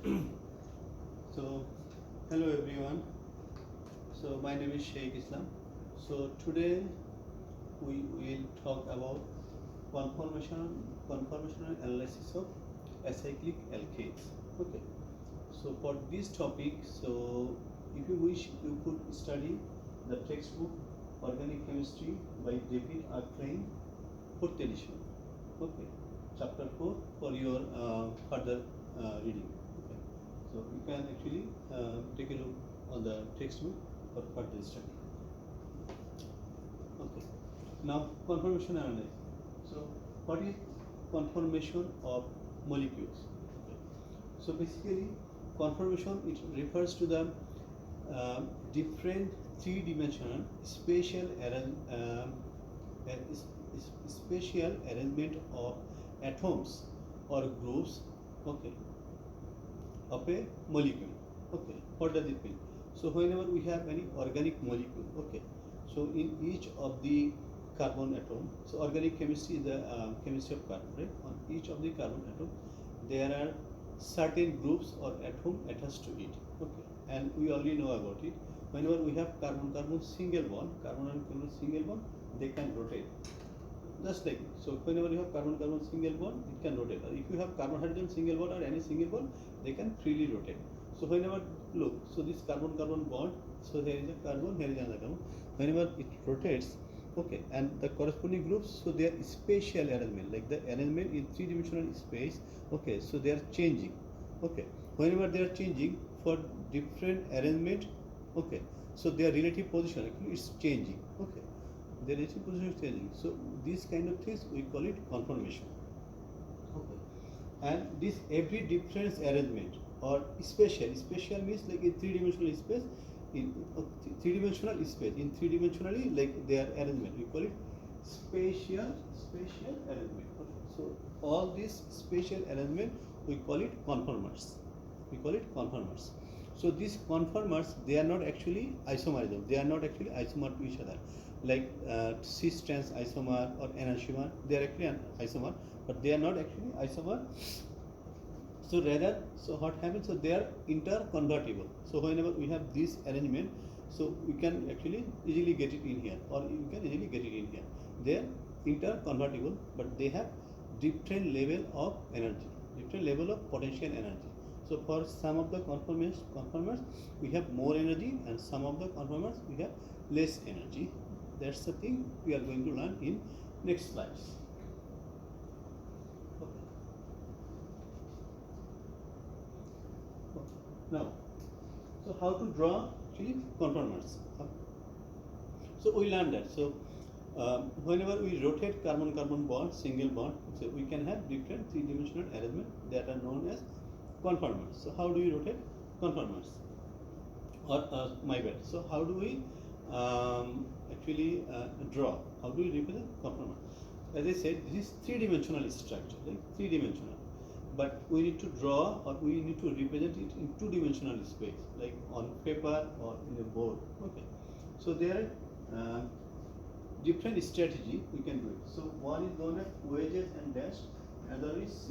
So, hello everyone. So, my name is Sheikh Islam. So, today we will talk about conformational analysis of acyclic alkanes. Okay. So, for this topic, so if you wish, you could study the textbook Organic Chemistry by David A Klein, 4th edition. Okay. Chapter 4 for your further reading. Okay. So you can actually take a look on the textbook for further study. Okay. Now conformation analysis. So what is conformation of molecules? Okay. So basically, conformation it refers to the different three-dimensional spatial arrangement of atoms or groups, okay, of a molecule. Okay, what does it mean? So whenever we have any organic molecule, okay, so in each of the carbon atom, so organic chemistry is the chemistry of carbon, right? On each of the carbon atom, there are certain groups or atom attached to it, okay, and we already know about it. Whenever we have carbon-carbon single bond, they can rotate. Just like so, whenever you have carbon-carbon single bond, it can rotate. Or if you have carbon-hydrogen single bond or any single bond, they can freely rotate. So whenever look, so this carbon-carbon bond, so there is a carbon, here is another carbon. Whenever it rotates, okay, and the corresponding groups, so their spatial arrangement, like the arrangement in three-dimensional space, okay, so they are changing. Okay, whenever they are changing for different arrangement, okay, so their relative position actually is changing. Okay, their relative position is changing. So these kind of things we call it conformation. Okay, and this every difference arrangement or spatial means like in three-dimensional space, in three-dimensional space, in three-dimensionally like their arrangement, we call it spatial arrangement. Okay. So all this spatial arrangement we call it conformers. We call it conformers. So these conformers, they are not actually isomerism. They are not actually isomer to each other. Like cis trans isomer or enantiomer, they are actually an isomer, but they are not actually isomer. So rather, so what happens? So they are interconvertible. So whenever we have this arrangement, so we can actually easily get it in here, or you can easily get it in here. They are interconvertible, but they have different level of energy, different level of potential energy. So for some of the conformers, we have more energy, and some of the conformers we have less energy. That's the thing we are going to learn in next slides. Okay. Now, so how to draw actually conformers? So we learned that. So whenever we rotate carbon-carbon bond, single bond, so we can have different three-dimensional arrangement that are known as conformers. So how do we rotate conformers? Or my bad. So how do we actually draw? How do we represent conformer? As I said, this is three-dimensional structure, like three-dimensional. But we need to draw or we need to represent it in two-dimensional space, like on paper or in a board. Okay. So there are different strategy we can do it. So one is known as wedges and dash, another is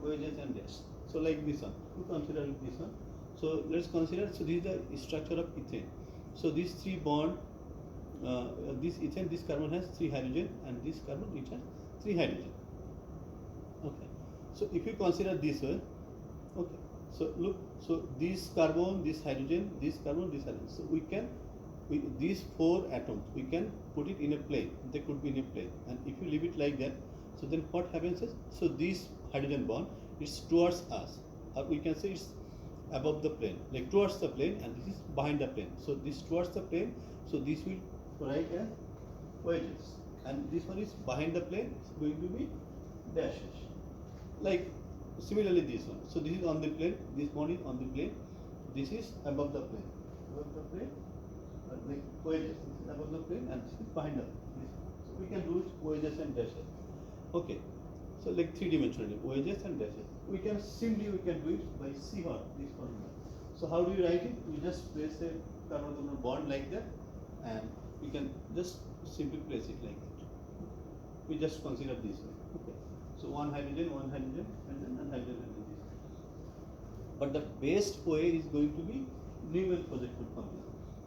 wedges and dash. So like this one, we consider this one. So let's consider, so this is the structure of ethane. So these three bond, this ethane, this carbon has 3 hydrogen, and this carbon it has 3 hydrogen. Okay. So if you consider this way, okay. So look, so this carbon, this hydrogen, this carbon, this hydrogen. So we can, these 4 atoms, we can put it in a plane. They could be in a plane, and if you leave it like that, so then what happens is, so this hydrogen bond is towards us, or we can say it's above the plane, like towards the plane, and this is behind the plane. So this towards the plane, so this will write as wedges, and this one is behind the plane, it's going to be dashes. Like similarly this one. So this is on the plane, this one is on the plane, this is above the plane, like wedges. This is above the plane, and this is behind the plane. So we can do it wedges and dashes. Okay. So like three-dimensionally, wedges and dashes. We can do it by this formula. So how do you write it? We just place a carbon-carbon bond like that, and we can just simply place it like that. We just consider this one. Okay. So one hydrogen, and then hydrogen, and this. but the best way is going to be Newman projection formula.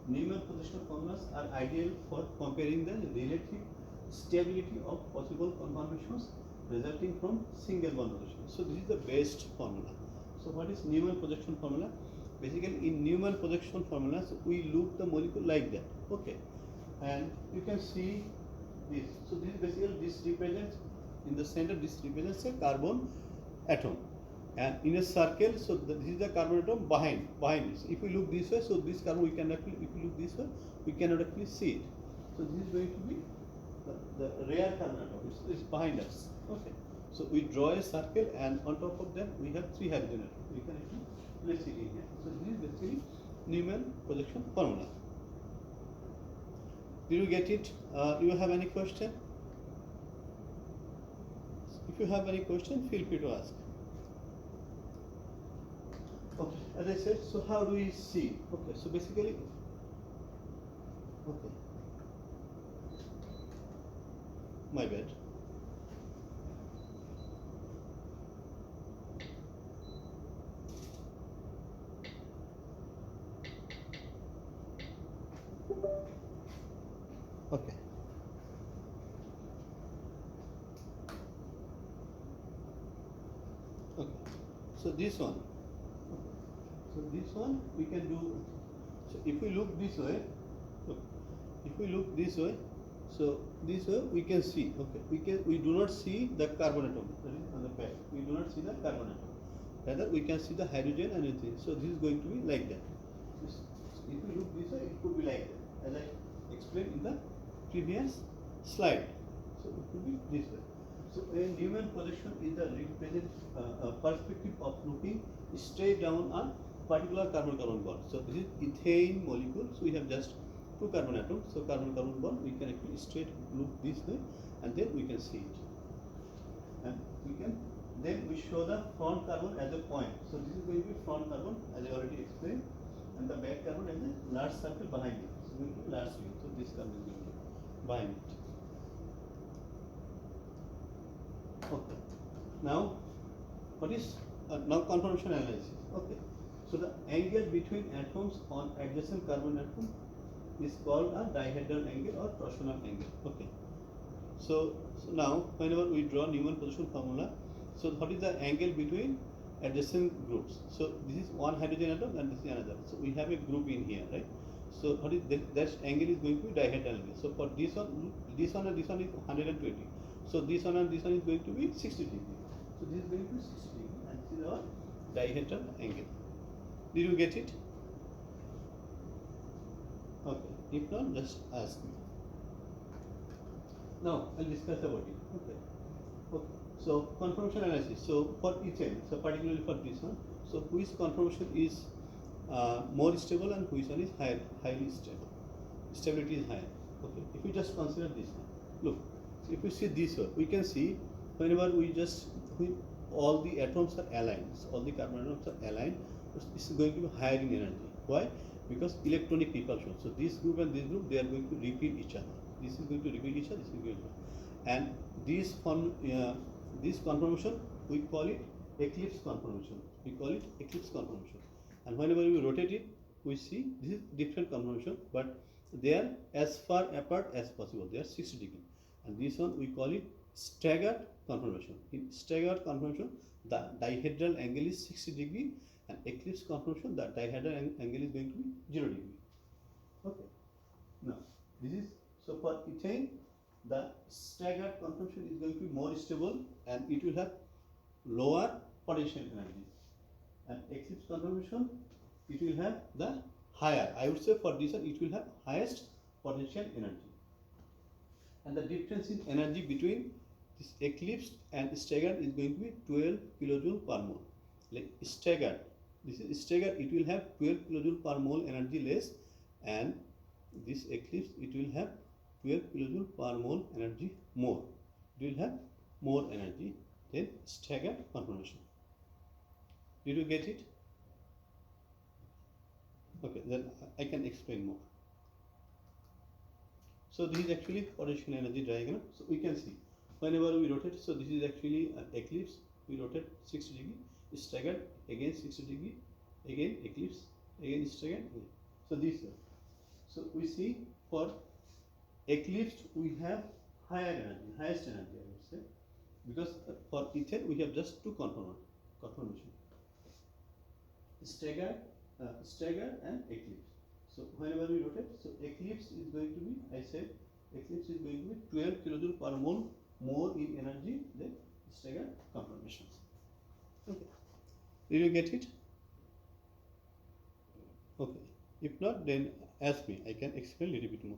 Newman projection formulas are ideal for comparing the relative stability of possible conformations resulting from single bond relation. So this is the best formula. So what is Newman projection formula? Basically, in Newman projection formulas, we look the molecule like that. Okay, and you can see this. So this basically this represents in the center. This represents a carbon atom, and in a circle. So this is the carbon atom behind this. If we look this way, so this carbon we can actually. If we look this way, we cannot actually see it. So this is going to be the rare carbon atom. It's behind us. Okay. So we draw a circle, and on top of them we have 3 hydrogen atoms. We can actually place it in here. So this is basically Newman projection formula. Did you get it? Do you have any question? If you have any question, feel free to ask. Okay, as I said, so how do we see? Okay, so basically, okay, my bad. Okay. Okay. So this one. Okay. So this one we can do. So if we look this way, look, if we look this way, so this way we can see. Okay. We do not see the carbon atom. That is on the back. We do not see the carbon atom. Rather we can see the hydrogen and everything. So this is going to be like that. If we look this way, it could be like that, as I explained in the previous slide. So it could be this way. So a Newman projection is the perspective of looking straight down a particular carbon-carbon bond. So this is ethane molecule. So we have just 2 carbon atoms. So carbon-carbon bond, we can actually straight look this way, and then we can see it. And then we show the front carbon as a point. So this is going to be front carbon, as I already explained, and the back carbon as a large circle behind it. So going to be large circle. So this carbon is going to be behind it. Okay. Now, what is now conformational analysis? Okay. So the angle between atoms on adjacent carbon atom is called a dihedral angle or torsional angle. Okay. So now whenever we draw Newman projection formula, so what is the angle between adjacent groups? So this is one hydrogen atom and this is another. So we have a group in here, right? So what is that angle is going to be dihedral angle. So for this one and this one is 120. So this one and this one is going to be 60 degree. So this is going to be 60 degree, and this is our dihedral angle. Did you get it? Okay. If not, just ask me. Now I'll discuss about it. Okay. Okay. So conformational analysis. So for ethane, so particularly for this one, so which conformation is more stable and which one is highly stable? Stability is higher. Okay. If you just consider this one, look. So if you see this one, we can see whenever all the atoms are aligned, so all the carbon atoms are aligned, this is going to be higher in energy. Why? Because electronic repulsion. So this group and this group, they are going to repel each other. This is going to repel each other. This is going to, and this conformation we call it eclipse conformation. We call it eclipse conformation. And whenever we rotate it, we see this is different conformation, but they are as far apart as possible. They are 60 degree. And this one we call it staggered conformation. In staggered conformation, the dihedral angle is 60 degree, and eclipse conformation, the dihedral angle is going to be 0 degree. Okay. Now this is, so for ethane, the staggered conformation is going to be more stable and it will have lower potential energy. And eclipse conformation, it will have the higher. I would say for this one, it will have highest potential energy. And the difference in energy between this eclipsed and staggered is going to be 12 kilojoule per mole. Like staggered, this is staggered, it will have 12 kilojoule per mole energy less, and this eclipse, it will have 12 kilojoule per mole energy more. It will have more energy than staggered conformation. Did you get it? Okay, then I can explain more. So this is actually potential energy diagram. So we can see whenever we rotate, so this is actually an eclipse, we rotate 60 degree, staggered, again 60 degree, again eclipse, again staggered, again. So this way. So we see for eclipse we have higher energy, highest energy I would say, because for ether we have just two conformation, stagger and eclipse. So whenever we rotate, so eclipse is going to be, I said, eclipse is going to be 12 kilojoule per mole more in energy than stagger conformations. Okay. Did you get it? Okay. If not, then ask me. I can explain a little bit more.